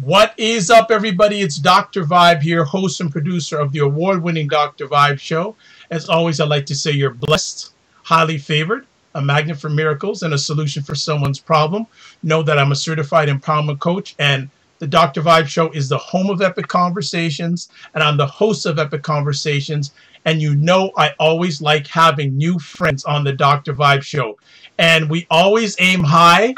What is up, everybody? It's Dr. Vibe here, host and producer of the award-winning Dr. Vibe Show. As always, I'd like to say you're blessed, highly favored, a magnet for miracles, and a solution for someone's problem. Know that I'm a certified empowerment coach, and the Dr. Vibe Show is the home of Epic Conversations, and I'm the host of Epic Conversations. And you know I always like having new friends on the Dr. Vibe Show. And we always aim high,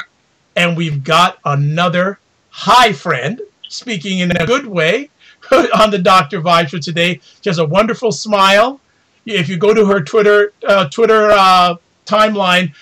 and we've got another high friend, speaking in a good way, on the Dr. Vibe Show today. She has a wonderful smile. If you go to her Twitter timeline,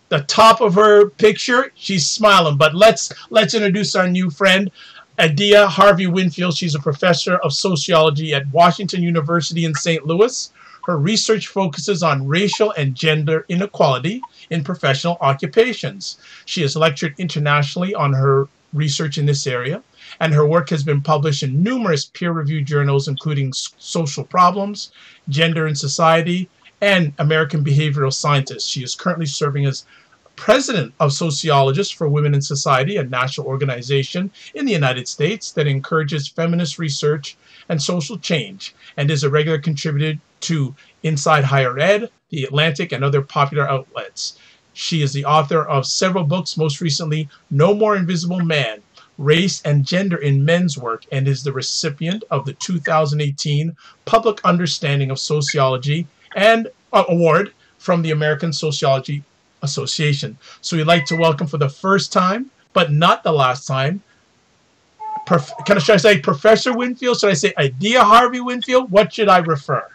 the top of her picture, she's smiling. But let's introduce our new friend, Adia Harvey Wingfield. She's a professor of sociology at Washington University in St. Louis. Her research focuses on racial and gender inequality in professional occupations. She has lectured internationally on her research in this area, and her work has been published in numerous peer-reviewed journals, including Social Problems, Gender and Society, and American Behavioral Scientist. She is currently serving as president of Sociologists for Women in Society, a national organization in the United States that encourages feminist research and social change, and is a regular contributor to Inside Higher Ed, The Atlantic, and other popular outlets. She is the author of several books, most recently No More Invisible Man, Race and Gender in Men's Work, and is the recipient of the 2018 Public Understanding of Sociology and Award from the American Sociology Association. So we'd like to welcome for the first time, but not the last time, should I say Professor Wingfield? Should I say Adia Harvey Wingfield? What should I refer?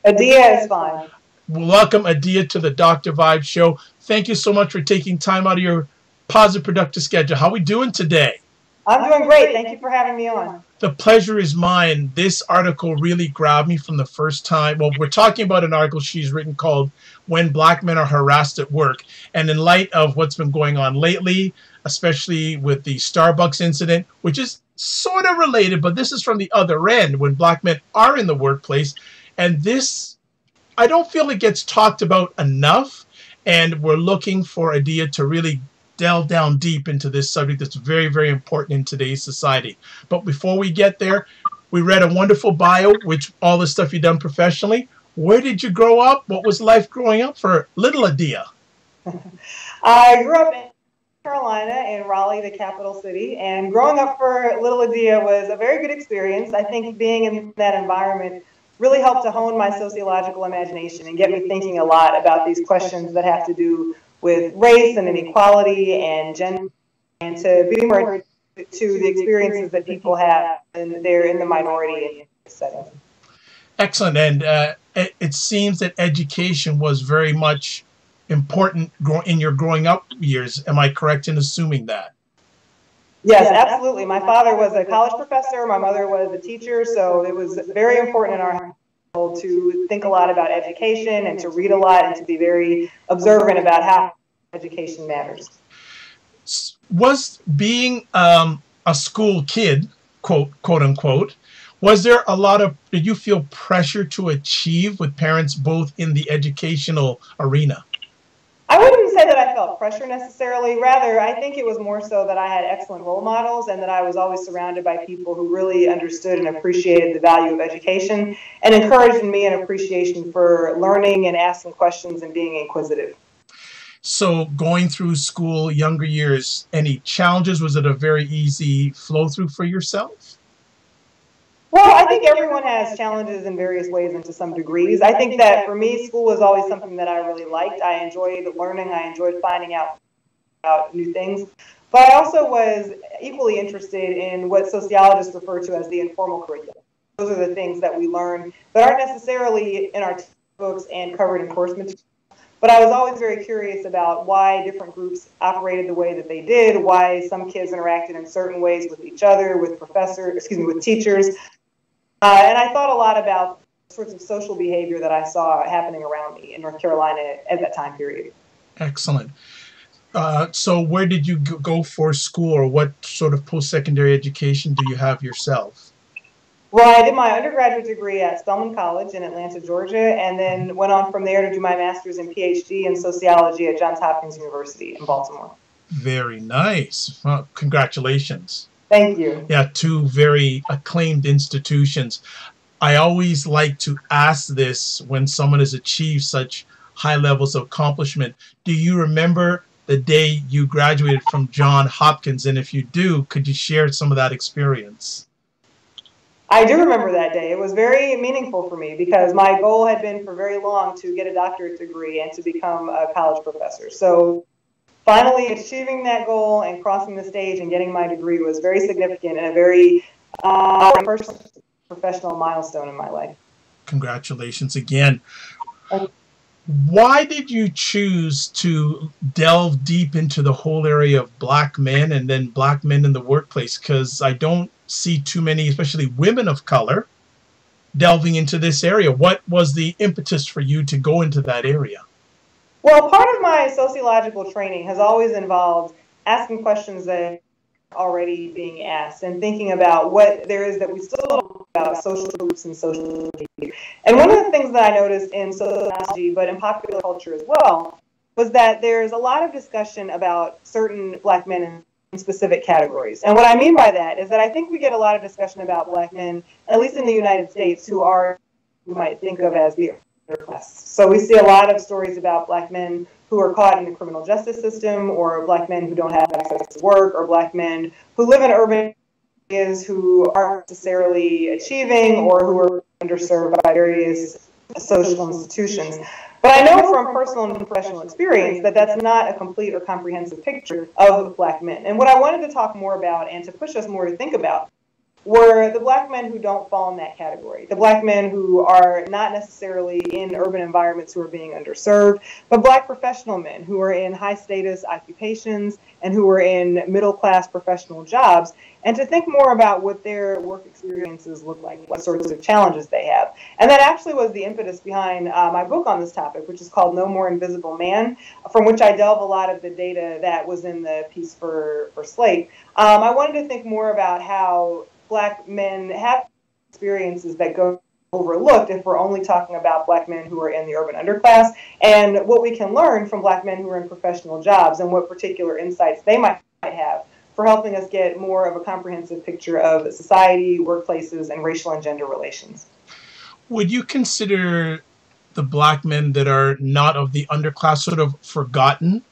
Adia is fine. Welcome, Adia, to the Dr. Vibe Show. Thank you so much for taking time out of your positive, productive schedule. How are we doing today? I'm doing great. Thank you for having me on. The pleasure is mine. This article really grabbed me from the first time. Well, we're talking about an article she's written called When Black Men Are Harassed at Work. And in light of what's been going on lately, especially with the Starbucks incident, which is sort of related, but this is from the other end, when black men are in the workplace. And this, I don't feel it gets talked about enough. And we're looking for Adia to really delve down deep into this subject that's very, very important in today's society. But before we get there, we read a wonderful bio, which all the stuff you've done professionally. Where did you grow up? What was life growing up for little Adia? I grew up in Carolina, in Raleigh, the capital city, and growing up for little Adia was a very good experience. I think being in that environment really helped to hone my sociological imagination and get me thinking a lot about these questions that have to do with race and inequality and gender, and to be more to the experiences that people have and they're in the minority in this setting. Excellent. And it seems that education was very much important in your growing up years. Am I correct in assuming that? Yes, absolutely. My father was a college professor. My mother was a teacher. So it was very important in our household to think a lot about education and to read a lot and to be very observant about how education matters. Was being a school kid, quote unquote, was there a lot of, did you feel pressure to achieve with parents both in the educational arena? I wouldn't say that I felt pressure necessarily. Rather, I think it was more so that I had excellent role models and that I was always surrounded by people who really understood and appreciated the value of education and encouraged in me an appreciation for learning and asking questions and being inquisitive. So going through school, younger years, any challenges? Was it a very easy flow through for yourself? Well, I think everyone has challenges in various ways and to some degrees. I think that for me, school was always something that I really liked. I enjoyed learning. I enjoyed finding out about new things. But I also was equally interested in what sociologists refer to as the informal curriculum. Those are the things that we learn that aren't necessarily in our textbooks and covered in course material. But I was always very curious about why different groups operated the way that they did, why some kids interacted in certain ways with each other, with with teachers. And I thought a lot about sorts of social behavior that I saw happening around me in North Carolina at that time period. Excellent. So where did you go for school, or what sort of post-secondary education do you have yourself? Well, I did my undergraduate degree at Spelman College in Atlanta, Georgia, and then went on from there to do my master's and PhD in sociology at Johns Hopkins University in Baltimore. Very nice. Well, congratulations. Thank you. Yeah, two very acclaimed institutions. I always like to ask this when someone has achieved such high levels of accomplishment. Do you remember the day you graduated from John Hopkins? And if you do, could you share some of that experience? I do remember that day. It was very meaningful for me because my goal had been for very long to get a doctorate degree and to become a college professor. So finally achieving that goal and crossing the stage and getting my degree was very significant and a very personal, professional milestone in my life. Congratulations again. Why did you choose to delve deep into the whole area of black men and then black men in the workplace? Because I don't see too many, especially women of color, delving into this area. What was the impetus for you to go into that area? Well, part of my sociological training has always involved asking questions that are already being asked and thinking about what there is that we still don't know about social groups and social behavior. And one of the things that I noticed in sociology, but in popular culture as well, was that there's a lot of discussion about certain black men in specific categories. And what I mean by that is that I think we get a lot of discussion about black men, at least in the United States, who are, you might think of as the class. So we see a lot of stories about black men who are caught in the criminal justice system, or black men who don't have access to work, or black men who live in urban areas who aren't necessarily achieving or who are underserved by various social institutions. But I know from personal and professional experience that that's not a complete or comprehensive picture of black men. And what I wanted to talk more about and to push us more to think about were the black men who don't fall in that category. The black men who are not necessarily in urban environments who are being underserved, but black professional men who are in high status occupations and who are in middle class professional jobs, and to think more about what their work experiences look like, what sorts of challenges they have. And that actually was the impetus behind my book on this topic, which is called No More Invisible Man, from which I delve a lot of the data that was in the piece for Slate. I wanted to think more about how black men have experiences that go overlooked if we're only talking about black men who are in the urban underclass, and what we can learn from black men who are in professional jobs and what particular insights they might have for helping us get more of a comprehensive picture of society, workplaces, and racial and gender relations. Would you consider the black men that are not of the underclass sort of forgotten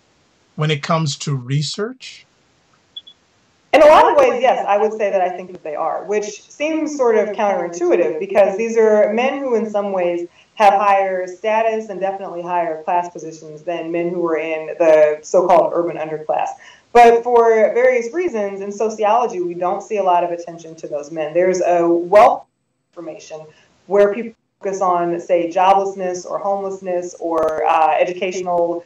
when it comes to research? In a lot of ways, yes, I would say that I think that they are, which seems sort of counterintuitive because these are men who in some ways have higher status and definitely higher class positions than men who are in the so-called urban underclass. But for various reasons, in sociology, we don't see a lot of attention to those men. There's a wealth of information where people focus on, say, joblessness or homelessness or educational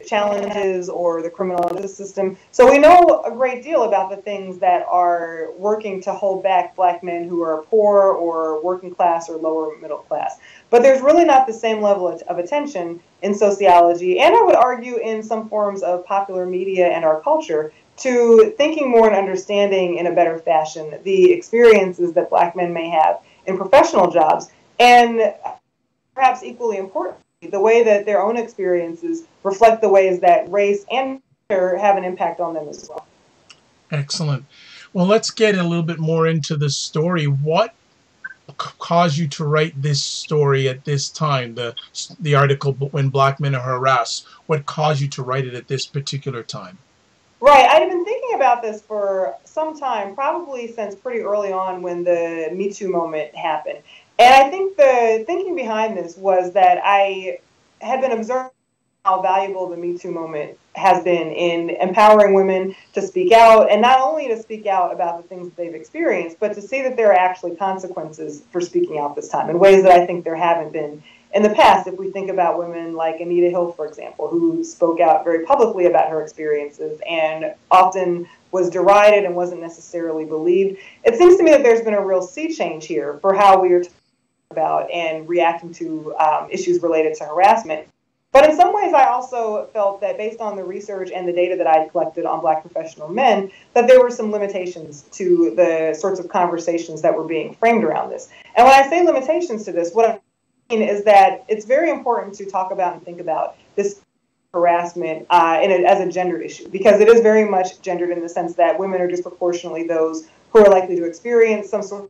challenges or the criminal justice system. So we know a great deal about the things that are working to hold back black men who are poor or working class or lower middle class. But there's really not the same level of attention in sociology, and I would argue in some forms of popular media and our culture, to thinking more and understanding in a better fashion the experiences that black men may have in professional jobs, and perhaps equally important, the way that their own experiences reflect the ways that race and gender have an impact on them as well. Excellent. Well, let's get a little bit more into the story. What caused you to write this story at this time, the article When Black Men Are Harassed? What caused you to write it at this particular time? Right. I've been thinking about this for some time, probably since pretty early on when the Me Too moment happened. And I think the thinking behind this was that I had been observing how valuable the Me Too moment has been in empowering women to speak out, and not only to speak out about the things that they've experienced, but to see that there are actually consequences for speaking out this time in ways that I think there haven't been in the past. If we think about women like Anita Hill, for example, who spoke out very publicly about her experiences and often was derided and wasn't necessarily believed, it seems to me that there's been a real sea change here for how we are talking about and reacting to issues related to harassment. But in some ways, I also felt that based on the research and the data that I had collected on black professional men, that there were some limitations to the sorts of conversations that were being framed around this. And when I say limitations to this, what I mean is that it's very important to talk about and think about this harassment as a gendered issue, because it is very much gendered in the sense that women are disproportionately those who are likely to experience some sort of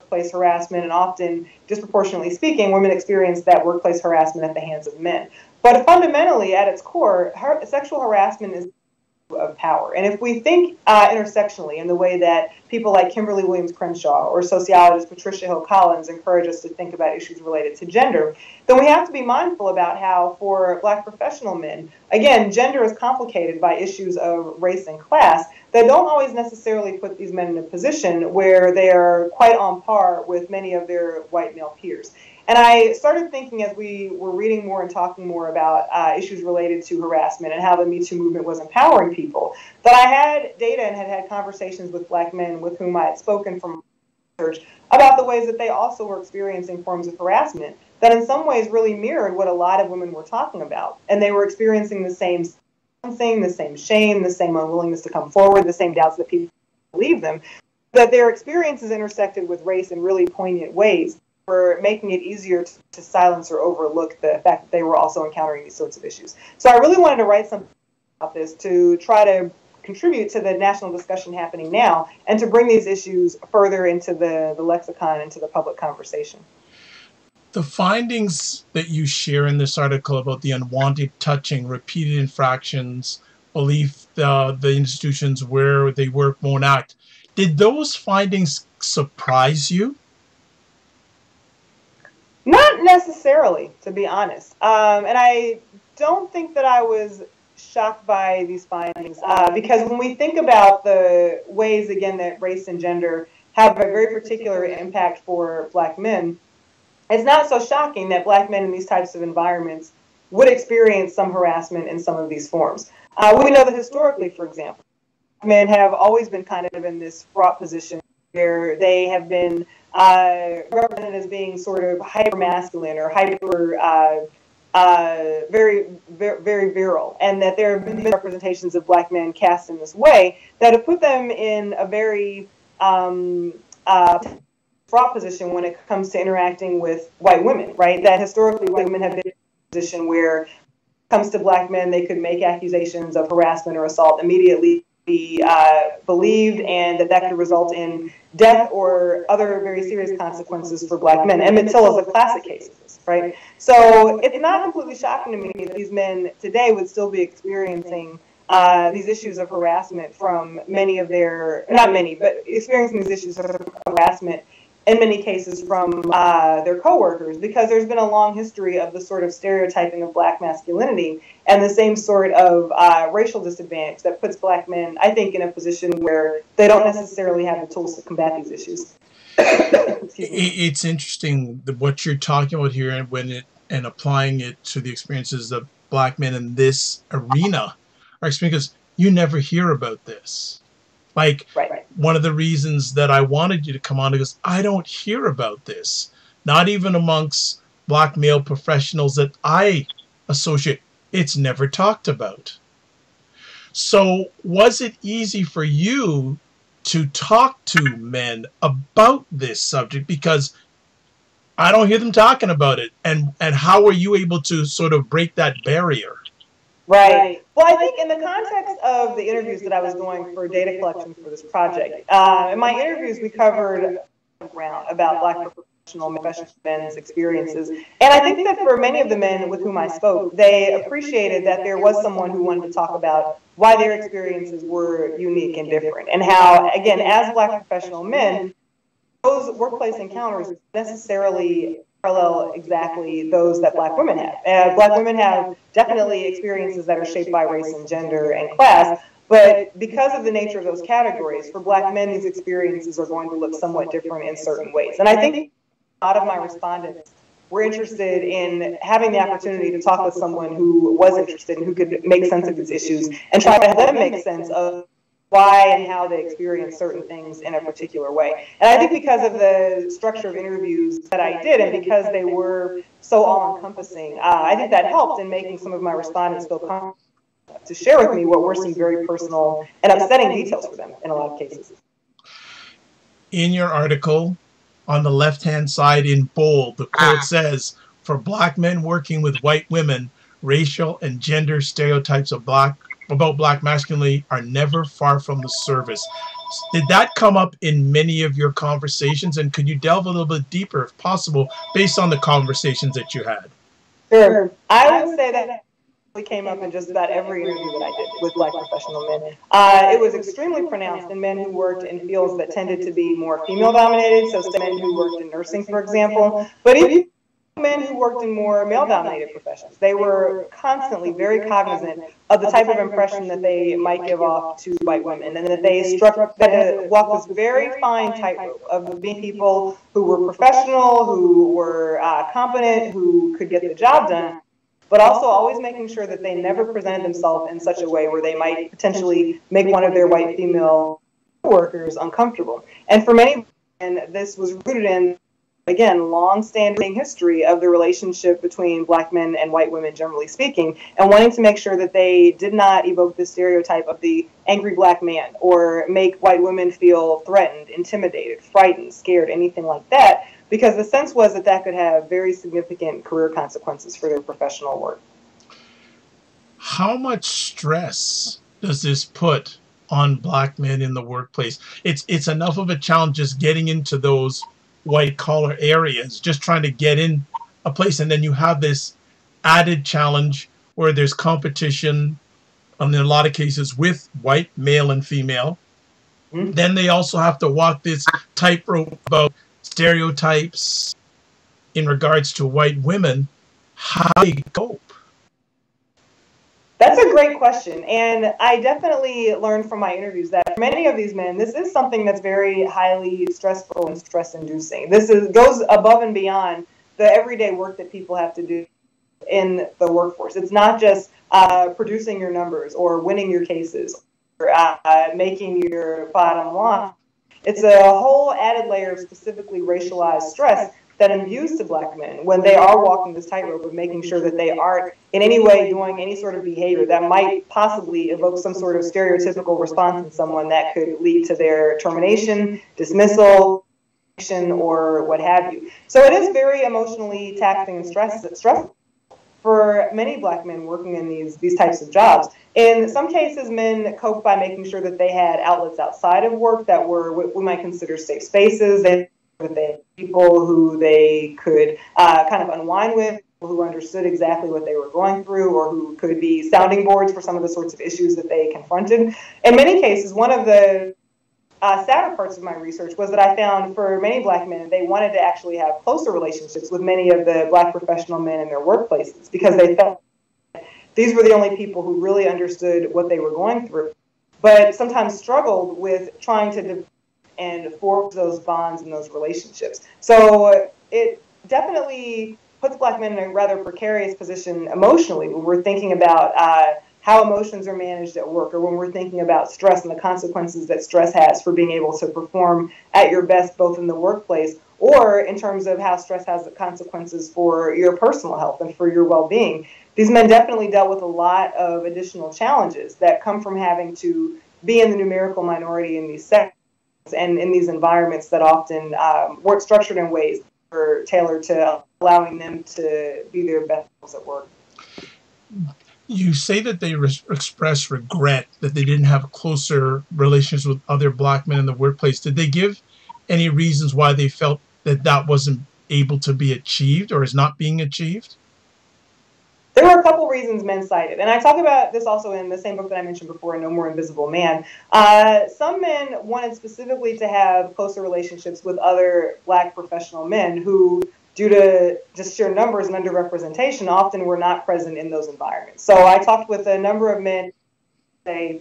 workplace harassment, and often, disproportionately speaking, women experience that workplace harassment at the hands of men. But fundamentally, at its core, sexual harassment is of power. And if we think intersectionally in the way that people like Kimberly Williams Crenshaw or sociologist Patricia Hill Collins encourage us to think about issues related to gender, then we have to be mindful about how, for Black professional men, again, gender is complicated by issues of race and class that don't always necessarily put these men in a position where they are quite on par with many of their white male peers. And I started thinking, as we were reading more and talking more about issues related to harassment and how the Me Too movement was empowering people, that I had data and had conversations with Black men with whom I had spoken from research about the ways that they also were experiencing forms of harassment that in some ways really mirrored what a lot of women were talking about. And they were experiencing the same thing, the same shame, the same unwillingness to come forward, the same doubts that people believe them, that their experiences intersected with race in really poignant ways, were making it easier to silence or overlook the fact that they were also encountering these sorts of issues. So I really wanted to write something about this to try to contribute to the national discussion happening now and to bring these issues further into the lexicon, into the public conversation. The findings that you share in this article about the unwanted touching, repeated infractions, belief the institutions where they work won't act, did those findings surprise you? Not necessarily, to be honest. And I don't think that I was shocked by these findings because when we think about the ways, again, that race and gender have a very particular impact for Black men, it's not so shocking that Black men in these types of environments would experience some harassment in some of these forms. We know that historically, for example, men have always been kind of in this fraught position where they have been represented as being sort of hyper masculine or hyper, very, very virile, and that there have been representations of Black men cast in this way that have put them in a very fraught position when it comes to interacting with white women, right? That historically white women have been in a position where, when it comes to Black men, they could make accusations of harassment or assault immediately, be believed, and that could result in death or other very serious consequences for Black men. Emmett Till is a classic case of this, right? So it's not completely shocking to me that these men today would still be experiencing these issues of harassment from many of their, not many, but experiencing these issues of harassment in many cases from their coworkers, because there's been a long history of the sort of stereotyping of Black masculinity and the same sort of racial disadvantage that puts Black men, I think, in a position where they don't necessarily have the tools to combat these issues. It's interesting what you're talking about here, and applying it to the experiences of Black men in this arena are because you never hear about this. Like, right. One of the reasons that I wanted you to come on is I don't hear about this, not even amongst Black male professionals that I associate. It's never talked about. So was it easy for you to talk to men about this subject? Because I don't hear them talking about it. And how were you able to sort of break that barrier? Right. Well, I think in the context of the interviews that I was doing for data collection for this project, in my interviews we covered ground about Black professional men's experiences. And I think that for many of the men with whom I spoke, they appreciated that there was someone who wanted to talk about why their experiences were unique and different, and how, again, as Black professional men, those workplace encounters necessarily parallel exactly those that Black women have. Black women have definitely experiences that are shaped by race and gender and class, but because of the nature of those categories, for Black men, these experiences are going to look somewhat different in certain ways. And I think a lot of my respondents were interested in having the opportunity to talk with someone who was interested and who could make sense of these issues and try to help them make sense of why and how they experience certain things in a particular way. And I think because of the structure of interviews that I did, and because they were so all-encompassing, I think that helped in making some of my respondents feel comfortable to share with me what were some very personal and upsetting details for them in a lot of cases. In your article, on the left-hand side in bold, the quote says, "For Black men working with white women, racial and gender stereotypes about black masculinity are never far from the surface. Did that come up in many of your conversations, and could you delve a little bit deeper, if possible, based on the conversations that you had? Sure. I would say that came up in just about every interview that I did with black professional men. It was extremely pronounced in men who worked in fields that tended to be more female dominated, so men who worked in nursing, for example, but even men who worked in more male dominated professions. They were constantly very cognizant of the type of impression that they might give off to white women, and that they walked this very fine tightrope of being people who were professional, who were competent, who could get the job done, but also always making sure that they never presented themselves in such a way where they might potentially make one of their white female workers uncomfortable. And for many men, this was rooted in, again, long-standing history of the relationship between black men and white women, generally speaking, and wanting to make sure that they did not evoke the stereotype of the angry black man or make white women feel threatened, intimidated, frightened, scared, anything like that, because the sense was that that could have very significant career consequences for their professional work. How much stress does this put on black men in the workplace? It's enough of a challenge just getting into those white collar areas, just trying to get in a place, and then you have this added challenge where there's competition, in a lot of cases, with white male and female. Mm-hmm. Then they also have to walk this tightrope about stereotypes in regards to white women. How do you cope? That's a great question, and I definitely learned from my interviews that for many of these men, this is something that's very highly stressful and stress-inducing. Goes above and beyond the everyday work that people have to do in the workforce. It's not just producing your numbers or winning your cases or making your bottom line. It's a whole added layer of specifically racialized stress that imbues to black men when they are walking this tightrope of making sure that they aren't in any way doing any sort of behavior that might possibly evoke some sort of stereotypical response in someone that could lead to their termination, dismissal, or what have you. So it is very emotionally taxing and stressful for many black men working in these types of jobs. In some cases, men cope by making sure that they had outlets outside of work that were what we might consider safe spaces. They had people who they could kind of unwind with, who understood exactly what they were going through, or who could be sounding boards for some of the sorts of issues that they confronted. In many cases, one of the sadder parts of my research was that I found for many black men, they wanted to actually have closer relationships with many of the black professional men in their workplaces because they felt these were the only people who really understood what they were going through, but sometimes struggled with trying to and forge those bonds and those relationships. So it definitely puts black men in a rather precarious position emotionally when we're thinking about how emotions are managed at work, or when we're thinking about stress and the consequences that stress has for being able to perform at your best, both in the workplace or in terms of how stress has consequences for your personal health and for your well-being. These men definitely dealt with a lot of additional challenges that come from having to be in the numerical minority in these sectors and in these environments that often weren't structured in ways that were tailored to allowing them to be their best selves at work. You say that they express regret that they didn't have closer relations with other black men in the workplace. Did they give any reasons why they felt that that wasn't able to be achieved or is not being achieved? There were a couple reasons men cited, and I talk about this also in the same book that I mentioned before, No More Invisible Man. Some men wanted specifically to have closer relationships with other black professional men who, due to just sheer numbers and underrepresentation, often were not present in those environments. So I talked with a number of men saying,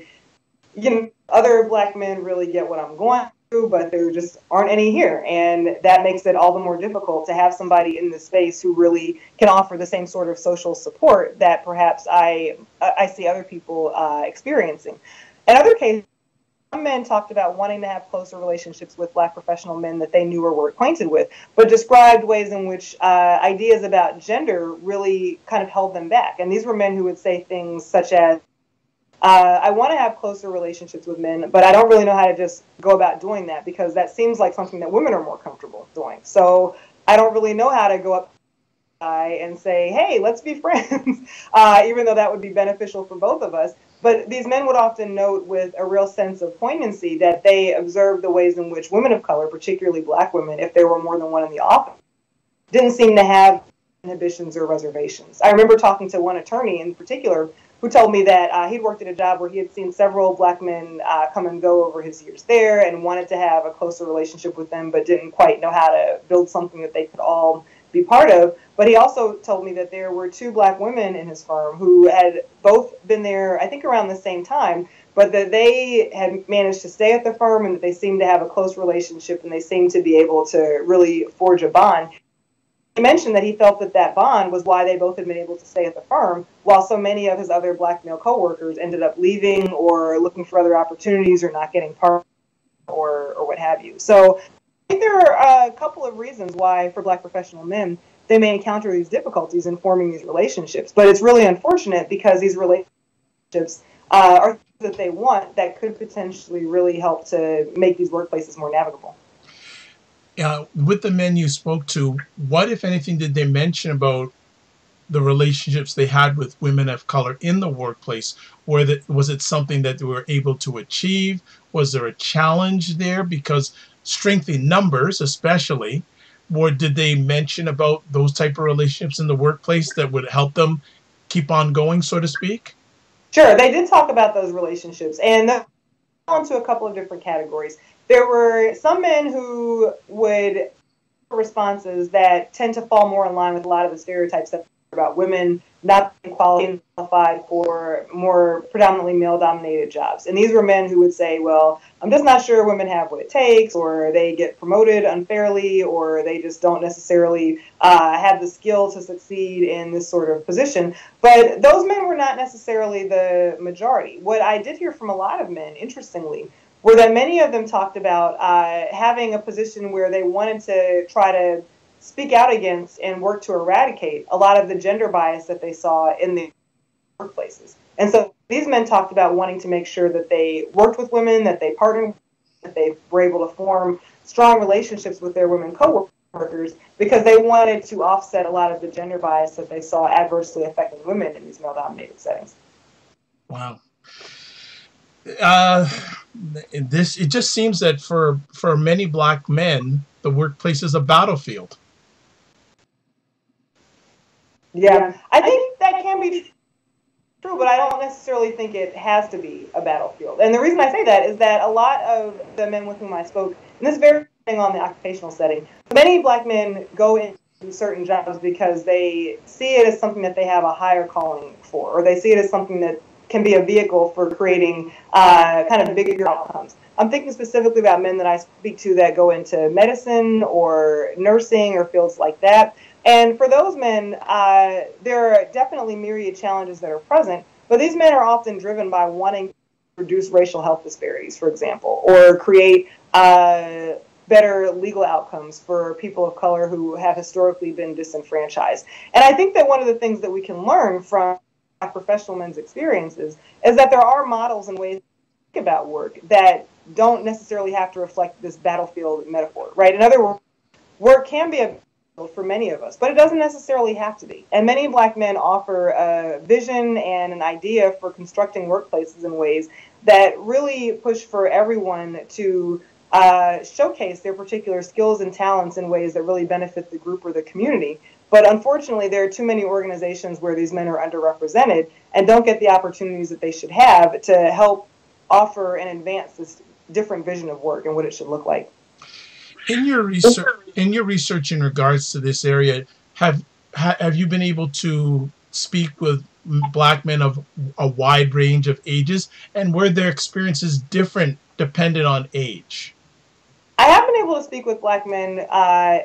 other black men really get what I'm going through, but there just aren't any here. And that makes it all the more difficult to have somebody in this space who really can offer the same sort of social support that perhaps I see other people experiencing. In other cases, some men talked about wanting to have closer relationships with black professional men that they knew or were acquainted with, but described ways in which ideas about gender really kind of held them back. And these were men who would say things such as, I want to have closer relationships with men, but I don't really know how to just go about doing that because that seems like something that women are more comfortable doing. So I don't really know how to go up and say, hey, let's be friends, even though that would be beneficial for both of us. But these men would often note with a real sense of poignancy that they observed the ways in which women of color, particularly black women, if there were more than one in the office, didn't seem to have inhibitions or reservations. I remember talking to one attorney in particular who told me that he'd worked at a job where he had seen several black men come and go over his years there and wanted to have a closer relationship with them, but didn't quite know how to build something that they could all be part of. But he also told me that there were two black women in his firm who had both been there, I think, around the same time, but that they had managed to stay at the firm and that they seemed to have a close relationship and they seemed to be able to really forge a bond. He mentioned that he felt that that bond was why they both had been able to stay at the firm, while so many of his other black male coworkers ended up leaving or looking for other opportunities or not getting part or what have you. So I think there are a couple of reasons why, for black professional men, they may encounter these difficulties in forming these relationships. But it's really unfortunate because these relationships are things that they want that could potentially really help to make these workplaces more navigable. With the men you spoke to, what, if anything, did they mention about the relationships they had with women of color in the workplace? Was it something that they were able to achieve? Was there a challenge there? Because strength in numbers, especially, or did they mention about those type of relationships in the workplace that would help them keep on going, so to speak? Sure, they did talk about those relationships, and they fell into a couple of different categories. There were some men who would responses that tend to fall more in line with a lot of the stereotypes that are about women not being qualified for more predominantly male-dominated jobs. And these were men who would say, well, I'm just not sure women have what it takes, or they get promoted unfairly, or they just don't necessarily have the skill to succeed in this sort of position. But those men were not necessarily the majority. What I did hear from a lot of men, interestingly, were that many of them talked about having a position where they wanted to try to speak out against and work to eradicate a lot of the gender bias that they saw in the workplaces. And so these men talked about wanting to make sure that they worked with women, that they partnered, that they were able to form strong relationships with their women co-workers, because they wanted to offset a lot of the gender bias that they saw adversely affecting women in these male-dominated settings. Wow. It just seems that for many black men, the workplace is a battlefield. Yeah, I think that can be true, but I don't necessarily think it has to be a battlefield. And the reason I say that is that a lot of the men with whom I spoke, and this very thing on the occupational setting, many black men go into certain jobs because they see it as something that they have a higher calling for, or they see it as something that can be a vehicle for creating kind of bigger outcomes. I'm thinking specifically about men that I speak to that go into medicine or nursing or fields like that. And for those men, there are definitely myriad challenges that are present, but these men are often driven by wanting to reduce racial health disparities, for example, or create better legal outcomes for people of color who have historically been disenfranchised. And I think that one of the things that we can learn from professional men's experiences is that there are models and ways to think about work that don't necessarily have to reflect this battlefield metaphor, right? In other words, work can be a for many of us, but it doesn't necessarily have to be. And many black men offer a vision and an idea for constructing workplaces in ways that really push for everyone to showcase their particular skills and talents in ways that really benefit the group or the community. But unfortunately, there are too many organizations where these men are underrepresented and don't get the opportunities that they should have to help offer and advance this different vision of work and what it should look like. In your research in regards to this area, have you been able to speak with black men of a wide range of ages, and were their experiences different dependent on age? I have been able to speak with black men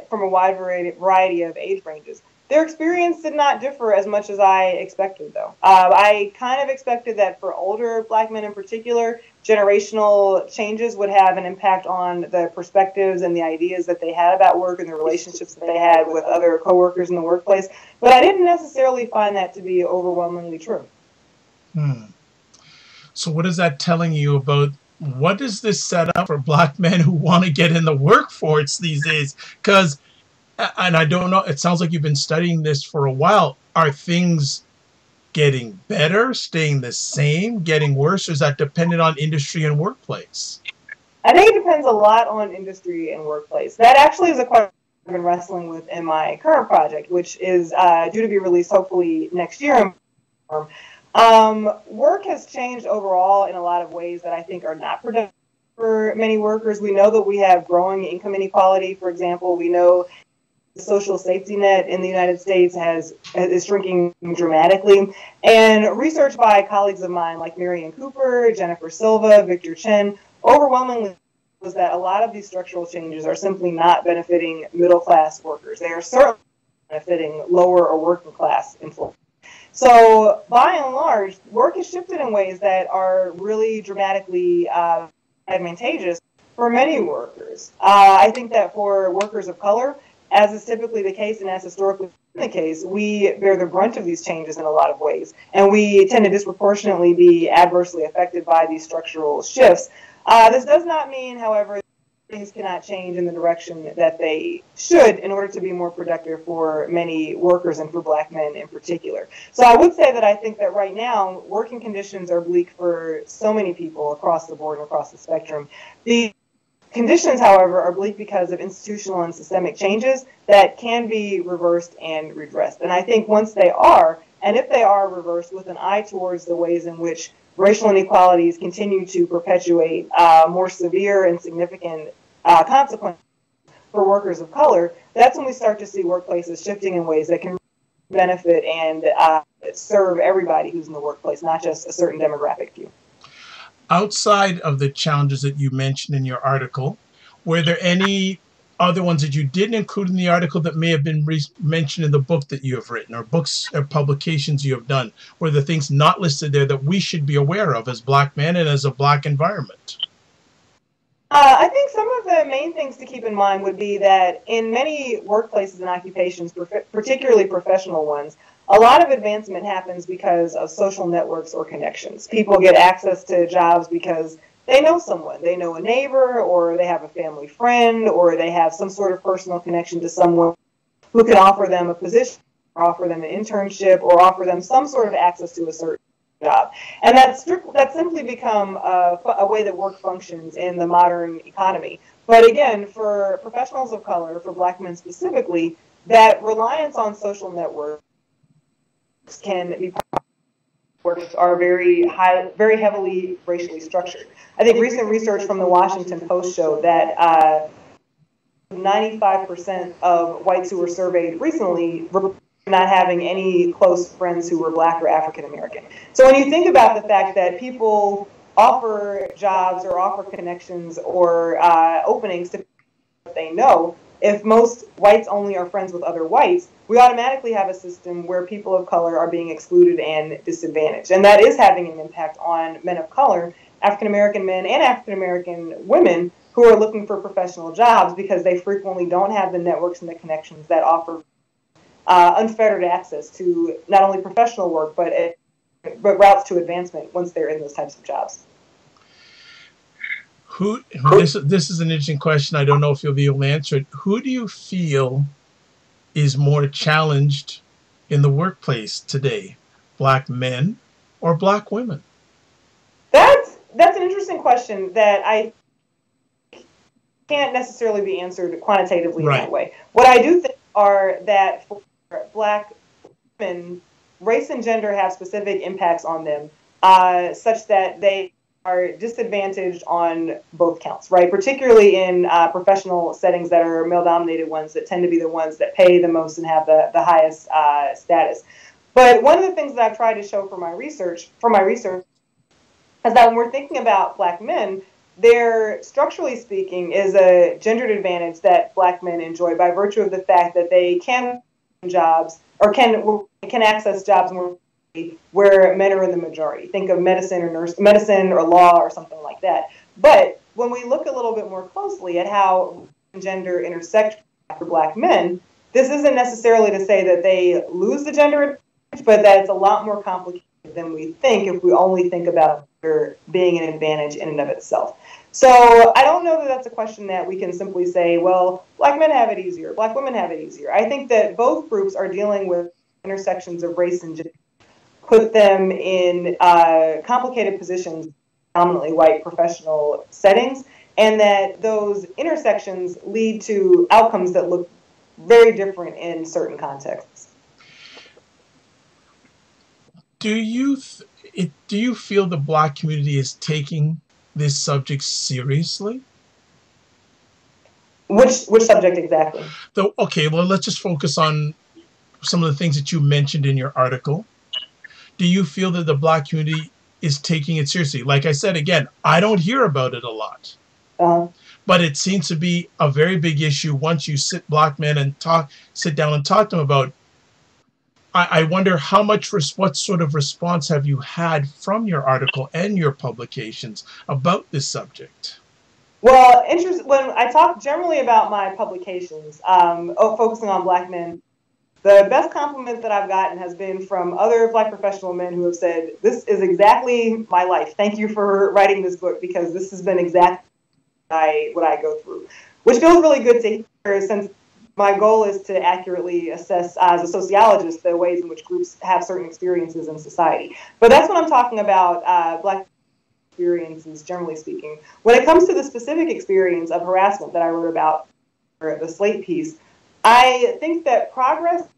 from a wide variety of age ranges. Their experience did not differ as much as I expected, though. I kind of expected that for older black men in particular, generational changes would have an impact on the perspectives and the ideas that they had about work and the relationships that they had with other coworkers in the workplace. But I didn't necessarily find that to be overwhelmingly true. So what is that telling you about what does this set up for black men who want to get in the workforce these days? Because And I don't know, it sounds like you've been studying this for a while. Are things getting better, staying the same, getting worse? Or is that dependent on industry and workplace? I think it depends a lot on industry and workplace. That actually is a question I've been wrestling with in my current project, which is due to be released hopefully next year. Work has changed overall in a lot of ways that I think are not productive for many workers. We know that we have growing income inequality, for example. We know the social safety net in the United States is shrinking dramatically. And research by colleagues of mine like Marianne Cooper, Jennifer Silva, Victor Chen, overwhelmingly was that a lot of these structural changes are simply not benefiting middle-class workers. They are certainly benefiting lower or working class employees. So by and large, work has shifted in ways that are really dramatically advantageous for many workers. I think that for workers of color, as is typically the case and as historically been the case, we bear the brunt of these changes in a lot of ways. And we tend to disproportionately be adversely affected by these structural shifts. This does not mean, however, things cannot change in the direction that they should in order to be more productive for many workers and for Black men in particular. So I would say that I think that right now, working conditions are bleak for so many people across the board and across the spectrum. The conditions, however, are bleak because of institutional and systemic changes that can be reversed and redressed. And I think once they are, and if they are reversed with an eye towards the ways in which racial inequalities continue to perpetuate more severe and significant consequences for workers of color, that's when we start to see workplaces shifting in ways that can benefit and serve everybody who's in the workplace, not just a certain demographic view. Outside of the challenges that you mentioned in your article, were there any other ones that you didn't include in the article that may have been mentioned in the book that you have written, or books or publications you have done? Were there things not listed there that we should be aware of as Black men and as a Black environment? I think some of the main things to keep in mind would be that in many workplaces and occupations, particularly professional ones, a lot of advancement happens because of social networks or connections. People get access to jobs because they know someone. They know a neighbor, or they have a family friend, or they have some sort of personal connection to someone who can offer them a position, or offer them an internship, or offer them some sort of access to a certain job. And that's simply become a way that work functions in the modern economy. But again, for professionals of color, for Black men specifically, that reliance on social networks can be are very heavily racially structured. I think recent research from the Washington Post showed that 95% of whites who were surveyed recently not having any close friends who were Black or African American. So when you think about the fact that people offer jobs or offer connections or openings to people that they know, if most whites only are friends with other whites, we automatically have a system where people of color are being excluded and disadvantaged. And that is having an impact on men of color, African American men and African American women who are looking for professional jobs because they frequently don't have the networks and the connections that offer unfettered access to not only professional work, but routes to advancement once they're in those types of jobs. This is an interesting question. I don't know if you'll be able to answer it. Who do you feel is more challenged in the workplace today, Black men or Black women? That's an interesting question that I can't necessarily be answered quantitatively in that way. What I do think are that for Black women, race and gender have specific impacts on them, such that they are disadvantaged on both counts, right? Particularly in professional settings that are male-dominated ones that tend to be the ones that pay the most and have the highest status. But one of the things that I've tried to show for my research is that when we're thinking about Black men, there, structurally speaking, is a gendered advantage that Black men enjoy by virtue of the fact that they can jobs or can access jobs more where men are in the majority. Think of medicine or law or something like that. But when we look a little bit more closely at how gender intersect for Black men, this isn't necessarily to say that they lose the gender advantage, but that it's a lot more complicated than we think if we only think about being an advantage in and of itself. So I don't know that that's a question that we can simply say, well, black men have it easier, black women have it easier. I think that both groups are dealing with intersections of race and gender, put them in complicated positions, predominantly white professional settings, and that those intersections lead to outcomes that look very different in certain contexts. Do you feel the black community is taking this subject seriously? Which subject exactly? Okay, well, let's just focus on some of the things that you mentioned in your article. Do you feel that the black community is taking it seriously? Like I said, again, I don't hear about it a lot. But it seems to be a very big issue once you black men and sit down and talk to them about. I wonder what sort of response have you had from your article and your publications about this subject? Well, when I talk generally about my publications, focusing on black men, the best compliment that I've gotten has been from other black professional men who have said, this is exactly my life. Thank you for writing this book, because this has been exactly what I go through, which feels really good to hear, since my goal is to accurately assess, as a sociologist, the ways in which groups have certain experiences in society. But that's what I'm talking about, black experiences, generally speaking. When it comes to the specific experience of harassment that I wrote about for the Slate piece, I think that progress is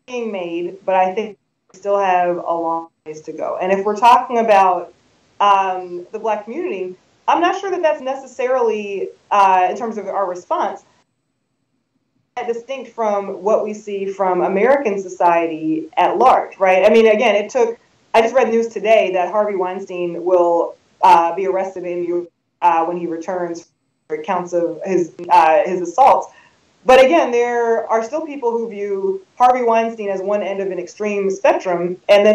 being made, but I think we still have a long ways to go. And if we're talking about the black community, I'm not sure that that's necessarily, in terms of our response, distinct from what we see from American society at large, right? I mean, again, I just read news today that Harvey Weinstein will be arrested when he returns for counts of his assaults. But again, there are still people who view Harvey Weinstein as one end of an extreme spectrum, and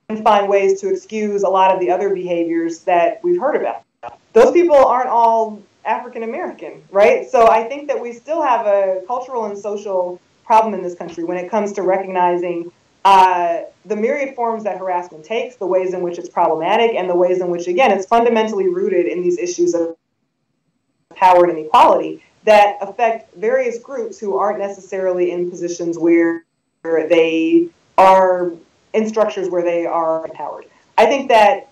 then find ways to excuse a lot of the other behaviors that we've heard about. Those people aren't all African American, right? So I think that we still have a cultural and social problem in this country when it comes to recognizing the myriad forms that harassment takes, the ways in which it's problematic, and the ways in which, again, it's fundamentally rooted in these issues of power and inequality that affect various groups who aren't necessarily in positions where they are in structures where they are empowered. I think that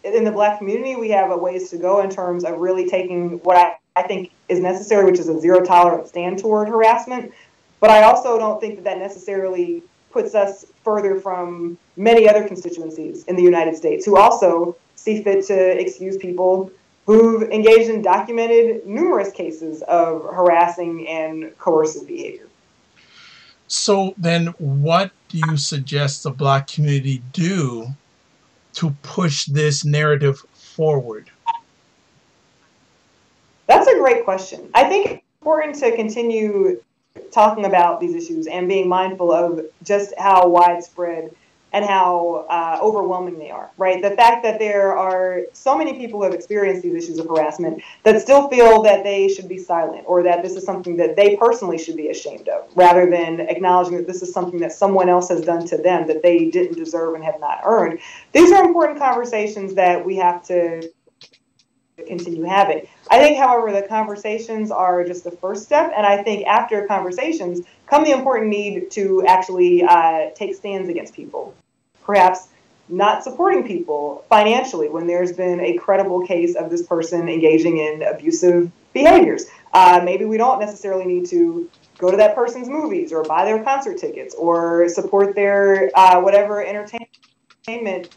in the black community, we have a ways to go in terms of really taking what I think is necessary, which is a zero tolerance stand toward harassment. But I also don't think that that necessarily puts us further from many other constituencies in the United States who also see fit to excuse people who've engaged in documented numerous cases of harassing and coercive behavior. So then what do you suggest the black community do to push this narrative forward? That's a great question. I think it's important to continue talking about these issues and being mindful of just how widespread and how overwhelming they are, right? The fact that there are so many people who have experienced these issues of harassment that still feel that they should be silent, or that this is something that they personally should be ashamed of, rather than acknowledging that this is something that someone else has done to them that they didn't deserve and have not earned. These are important conversations that we have to continue having. I think, however, the conversations are just the first step, and I think after conversations come the important need to actually take stands against people. Perhaps not supporting people financially when there's been a credible case of this person engaging in abusive behaviors. Maybe we don't necessarily need to go to that person's movies or buy their concert tickets or support their whatever entertainment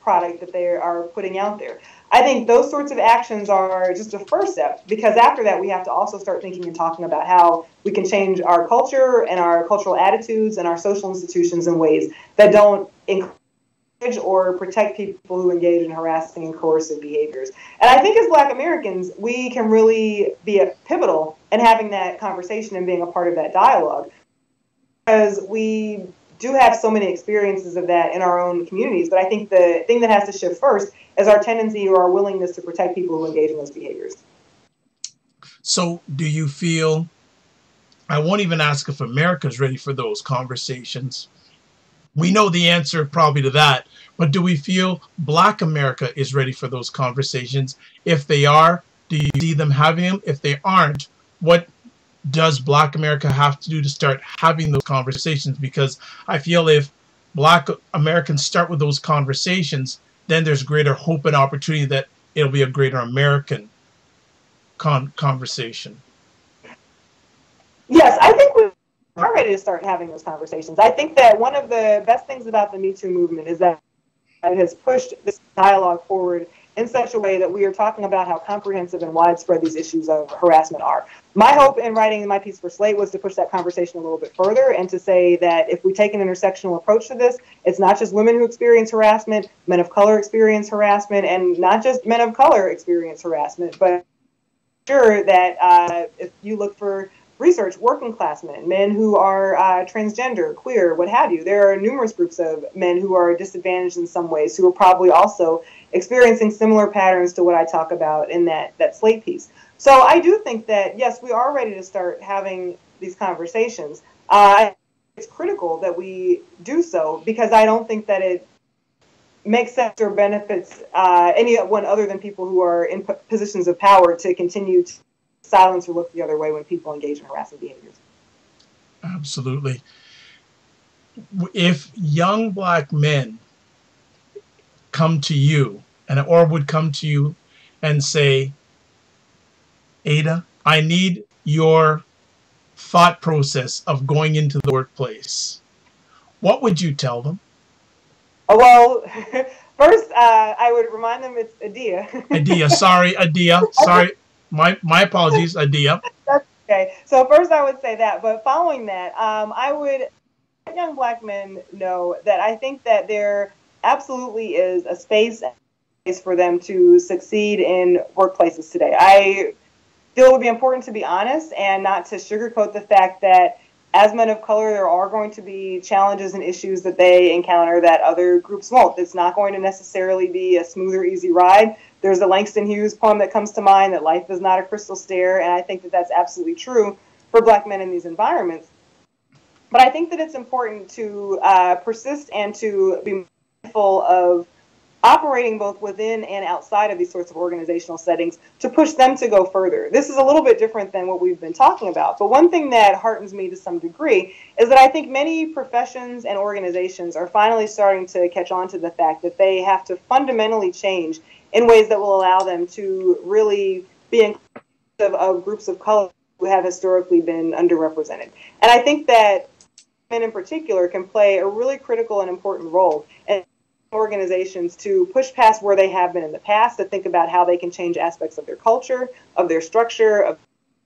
product that they are putting out there. I think those sorts of actions are just a first step, because after that we have to also start thinking and talking about how we can change our culture and our cultural attitudes and our social institutions in ways that don't encourage or protect people who engage in harassing and coercive behaviors. And I think as Black Americans, we can really be pivotal in having that conversation and being a part of that dialogue, because we do have so many experiences of that in our own communities. But I think the thing that has to shift first is our tendency or our willingness to protect people who engage in those behaviors. So do you feel, I won't even ask if America's ready for those conversations, We know the answer probably to that, but do we feel Black America is ready for those conversations? If they are, do you see them having them? If they aren't, what does Black America have to do to start having those conversations? Because I feel if Black Americans start with those conversations, then there's greater hope and opportunity that it'll be a greater American conversation. Yes, I think we are ready to start having those conversations. I think that one of the best things about the Me Too movement is that it has pushed this dialogue forward in such a way that we are talking about how comprehensive and widespread these issues of harassment are. My hope in writing my piece for Slate was to push that conversation a little bit further and to say that if we take an intersectional approach to this, it's not just women who experience harassment, men of color experience harassment, and not just men of color experience harassment, but sure that if you look for research, working class men who are transgender, queer, what have you. There are numerous groups of men who are disadvantaged in some ways who are probably also experiencing similar patterns to what I talk about in that Slate piece. So I do think that, yes, we are ready to start having these conversations. It's critical that we do so because I don't think that it makes sense or benefits anyone other than people who are in positions of power to continue to silence or look the other way when people engage in harassing behaviors. Absolutely. If young Black men come to you or would come to you and say, Ada, I need your thought process of going into the workplace, what would you tell them? Well, first, I would remind them it's Adia. Adia, sorry, Adia. Sorry. My apologies, Adia. That's okay. So first I would say that, but following that, I would let young Black men know that I think that there absolutely is a space for them to succeed in workplaces today. I feel it would be important to be honest and not to sugarcoat the fact that as men of color, there are going to be challenges and issues that they encounter that other groups won't. It's not going to necessarily be a smooth or easy ride. There's a Langston Hughes poem that comes to mind, that life is not a crystal stair, and I think that that's absolutely true for Black men in these environments. But I think that it's important to persist and to be mindful of operating both within and outside of these sorts of organizational settings to push them to go further. This is a little bit different than what we've been talking about, but one thing that heartens me to some degree is that I think many professions and organizations are finally starting to catch on to the fact that they have to fundamentally change in ways that will allow them to really be inclusive of groups of color who have historically been underrepresented. And I think that men in particular can play a really critical and important role in organizations to push past where they have been in the past, to think about how they can change aspects of their culture, of their structure, of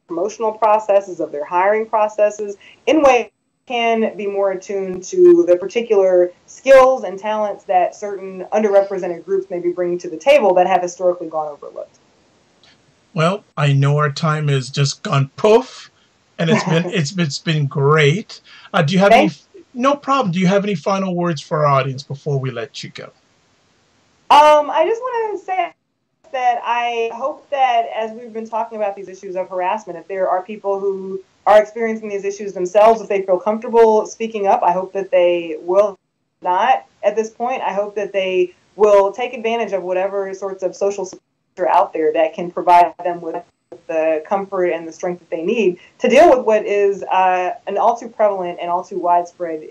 promotional processes, of their hiring processes, in ways that can be more attuned to the particular skills and talents that certain underrepresented groups may be bringing to the table that have historically gone overlooked. Well, I know our time has just gone poof, and it's been great. Do you have any? No problem. Do you have any final words for our audience before we let you go? I just want to say that I hope that as we've been talking about these issues of harassment, if there are people who are experiencing these issues themselves, if they feel comfortable speaking up, I hope that they will not at this point. I hope that they will take advantage of whatever sorts of social support are out there that can provide them with the comfort and the strength that they need to deal with what is an all too prevalent and all too widespread.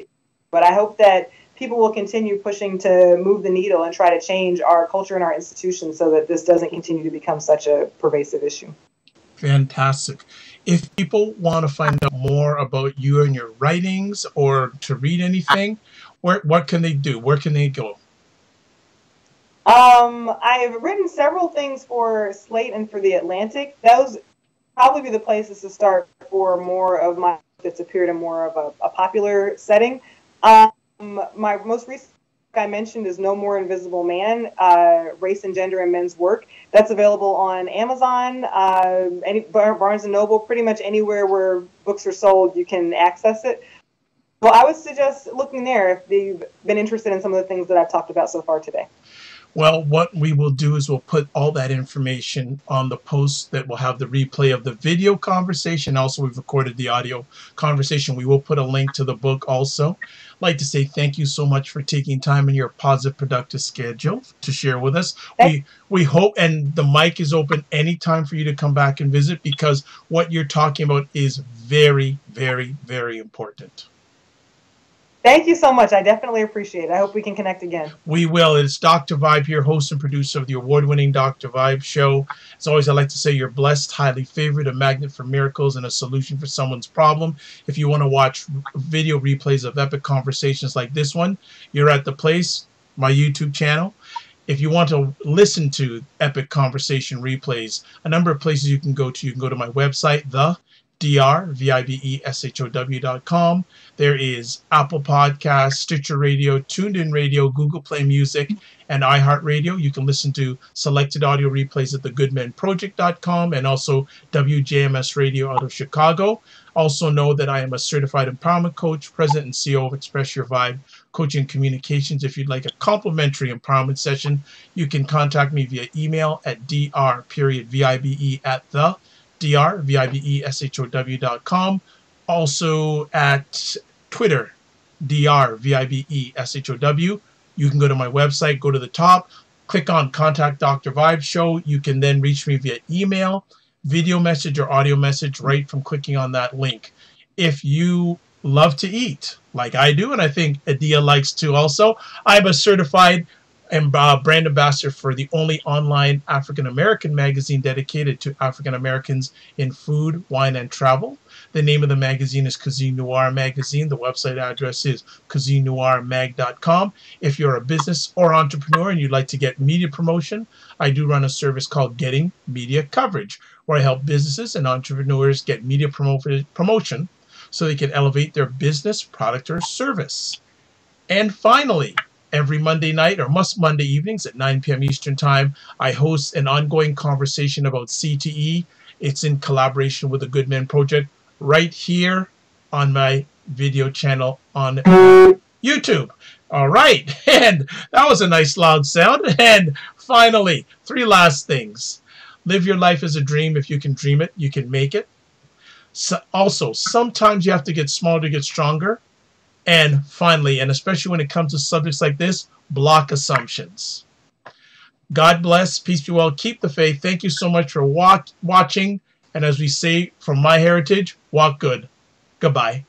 But I hope that people will continue pushing to move the needle and try to change our culture and our institutions so that this doesn't continue to become such a pervasive issue. Fantastic. If people want to find out more about you and your writings or to read anything, what can they do? Where can they go? I've written several things for Slate and for The Atlantic. Those probably be the places to start for more of my that's appeared in more of a popular setting. My most recent book I mentioned is No More Invisible Man, Race and Gender in Men's Work. That's available on Amazon, Barnes & Noble, pretty much anywhere where books are sold, you can access it. Well, I would suggest looking there if they've been interested in some of the things that I've talked about so far today. Well, what we will do is we'll put all that information on the post that will have the replay of the video conversation. Also, we've recorded the audio conversation. We will put a link to the book also. I'd like to say thank you so much for taking time in your positive, productive schedule to share with us. We hope, and the mic is open anytime for you to come back and visit, because what you're talking about is very, very, very important. Thank you so much. I definitely appreciate it. I hope we can connect again. We will. It's Dr. Vibe here, host and producer of the award-winning Dr. Vibe show. As always, I like to say you're blessed, highly favored, a magnet for miracles, and a solution for someone's problem. If you want to watch video replays of epic conversations like this one, you're at the place, my YouTube channel. If you want to listen to epic conversation replays, a number of places you can go to. You can go to my website, drvibeshow.com. There is Apple Podcasts, Stitcher Radio, TuneIn Radio, Google Play Music, and iHeartRadio. You can listen to selected audio replays at thegoodmenproject.com and also WJMS Radio out of Chicago. Also know that I am a certified empowerment coach, president and CEO of Express Your Vibe Coaching Communications. If you'd like a complimentary empowerment session, you can contact me via email at drvibeshow.com. Also at Twitter, drvibeshow. You can go to my website, go to the top, click on Contact Dr. Vibe Show. You can then reach me via email, video message, or audio message right from clicking on that link. If you love to eat, like I do, and I think Adia likes to also, I'm a certified and brand ambassador for the only online African-American magazine dedicated to African-Americans in food, wine, and travel. The name of the magazine is Cuisine Noir Magazine. The website address is cuisinenoirmag.com. If you're a business or entrepreneur and you'd like to get media promotion, I do run a service called Getting Media Coverage, where I help businesses and entrepreneurs get media promotion so they can elevate their business, product, or service. And finally, every Monday night, or most Monday evenings at 9 p.m. Eastern Time, I host an ongoing conversation about CTE. It's in collaboration with the Good Men Project right here on my video channel on YouTube. All right, and that was a nice loud sound. And finally, 3 last things. Live your life as a dream. If you can dream it, you can make it. So also, sometimes you have to get smaller to get stronger. And finally, and especially when it comes to subjects like this, block assumptions. God bless. Peace be well. Keep the faith. Thank you so much for watching. And as we say from my heritage, walk good. Goodbye.